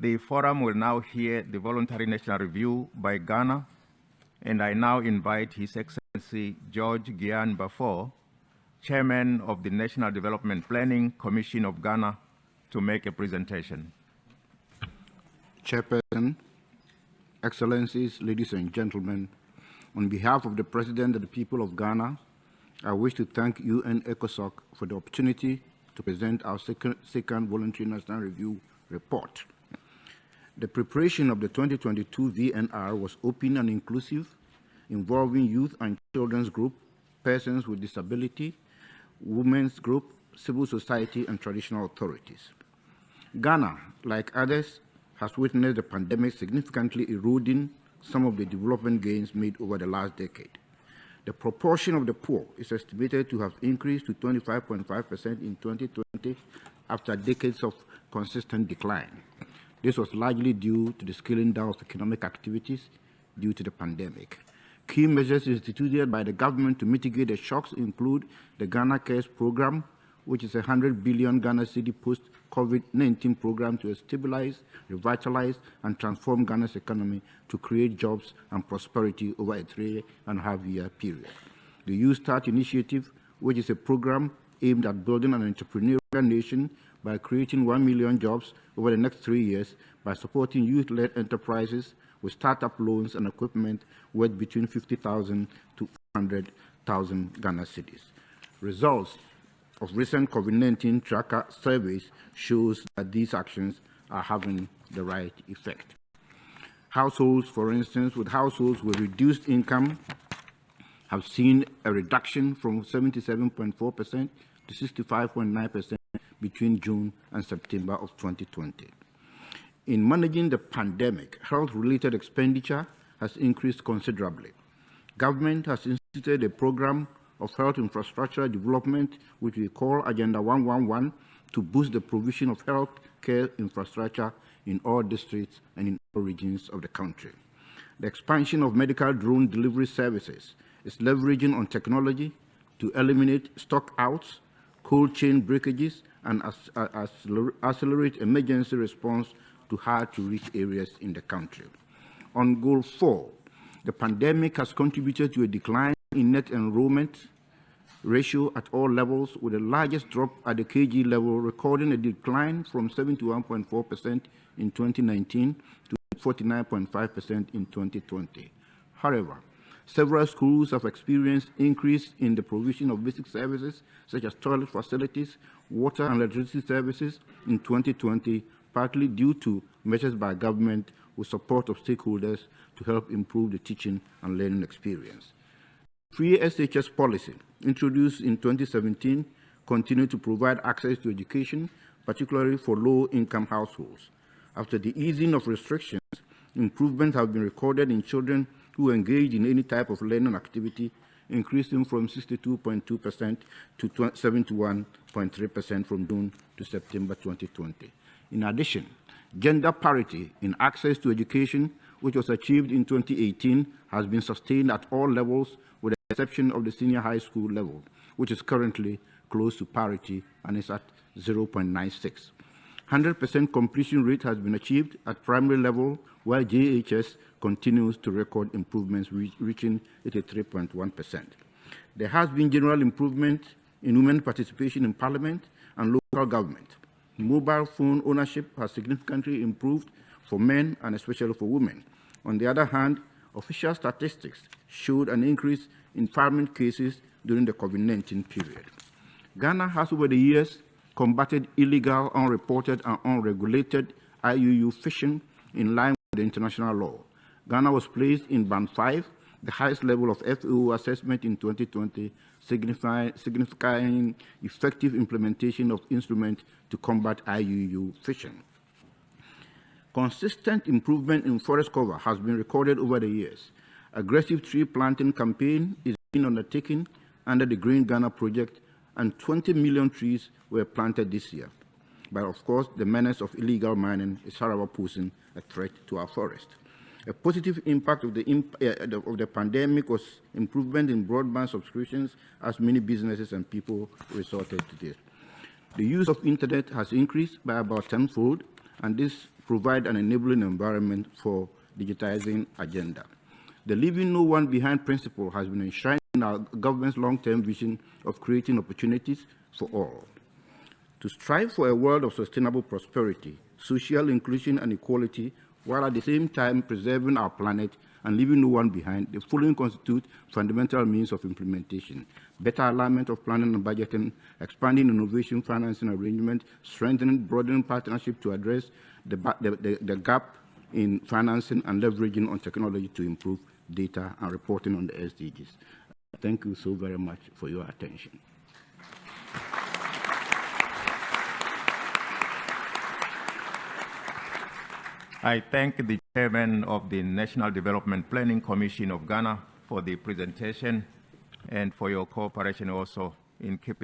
The forum will now hear the Voluntary National Review by Ghana, and I now invite His Excellency George Gian Bafo, Chairman of the National Development Planning Commission of Ghana, to make a presentation. Chairperson, Excellencies, ladies and gentlemen, on behalf of the President of the people of Ghana, I wish to thank UN ECOSOC for the opportunity to present our second Voluntary National Review report. The preparation of the 2022 VNR was open and inclusive, involving youth and children's group, persons with disability, women's group, civil society, and traditional authorities. Ghana, like others, has witnessed the pandemic significantly eroding some of the development gains made over the last decade. The proportion of the poor is estimated to have increased to 25.5% in 2020 after decades of consistent decline. This was largely due to the scaling down of economic activities due to the pandemic. Key measures instituted by the government to mitigate the shocks include the Ghana Cares Program, which is a 100 billion Ghana cedi post-COVID-19 program to stabilize, revitalize, and transform Ghana's economy to create jobs and prosperity over a 3.5-year period. The Youth Start Initiative, which is a program aimed at building an entrepreneurial nation by creating 1 million jobs over the next 3 years by supporting youth-led enterprises with startup loans and equipment worth between 50,000 to 100,000 Ghana cedis. Results of recent COVID-19 tracker surveys shows that these actions are having the right effect. Households, for instance, with households with reduced income have seen a reduction from 77.4% to 65.9% between June and September of 2020. In managing the pandemic, health-related expenditure has increased considerably. Government has instituted a program of health infrastructure development, which we call Agenda 111, to boost the provision of health care infrastructure in all districts and in all regions of the country. The expansion of medical drone delivery services is leveraging on technology to eliminate stock outs, cold chain breakages, and accelerate emergency response to hard-to-reach areas in the country. On Goal 4, the pandemic has contributed to a decline in net enrollment ratio at all levels, with the largest drop at the KG level, recording a decline from 71.4% in 2019 to 49.5% in 2020. However, several schools have experienced increase in the provision of basic services such as toilet facilities, water and electricity services in 2020, partly due to measures by government with support of stakeholders to help improve the teaching and learning experience. Free SHS policy, introduced in 2017, continued to provide access to education, particularly for low-income households. After the easing of restrictions, improvements have been recorded in children who engage in any type of learning activity, increasing from 62.2% to 71.3% from June to September 2020. In addition, gender parity in access to education, which was achieved in 2018, has been sustained at all levels, with the exception of the senior high school level, which is currently close to parity and is at 0.96. 100% completion rate has been achieved at primary level, while JHS continues to record improvements, reaching 83.1%. There has been general improvement in women participation in parliament and local government. Mobile phone ownership has significantly improved for men and especially for women. On the other hand, official statistics showed an increase in farming cases during the COVID-19 period. Ghana has over the years combated illegal, unreported, and unregulated IUU fishing in line with the international law. Ghana was placed in Band 5, the highest level of FAO assessment in 2020, signifying effective implementation of instruments to combat IUU fishing. Consistent improvement in forest cover has been recorded over the years. Aggressive tree planting campaign is being undertaken under the Green Ghana project, and 20 million trees were planted this year. But of course, the menace of illegal mining is, however, posing a threat to our forest. A positive impact of the pandemic was improvement in broadband subscriptions, as many businesses and people resorted to this. The use of internet has increased by about tenfold, and this provide an enabling environment for digitizing agenda. The leaving no one behind principle has been enshrined in our government's long-term vision of creating opportunities for all. To strive for a world of sustainable prosperity, social inclusion and equality, while at the same time preserving our planet and leaving no one behind, the following constitute fundamental means of implementation: better alignment of planning and budgeting, expanding innovation financing arrangement, strengthening, broadening partnership to address the gap in financing, and leveraging on technology to improve data and reporting on the SDGs. Thank you so very much for your attention. I thank the Chairman of the National Development Planning Commission of Ghana for the presentation and for your cooperation also in keeping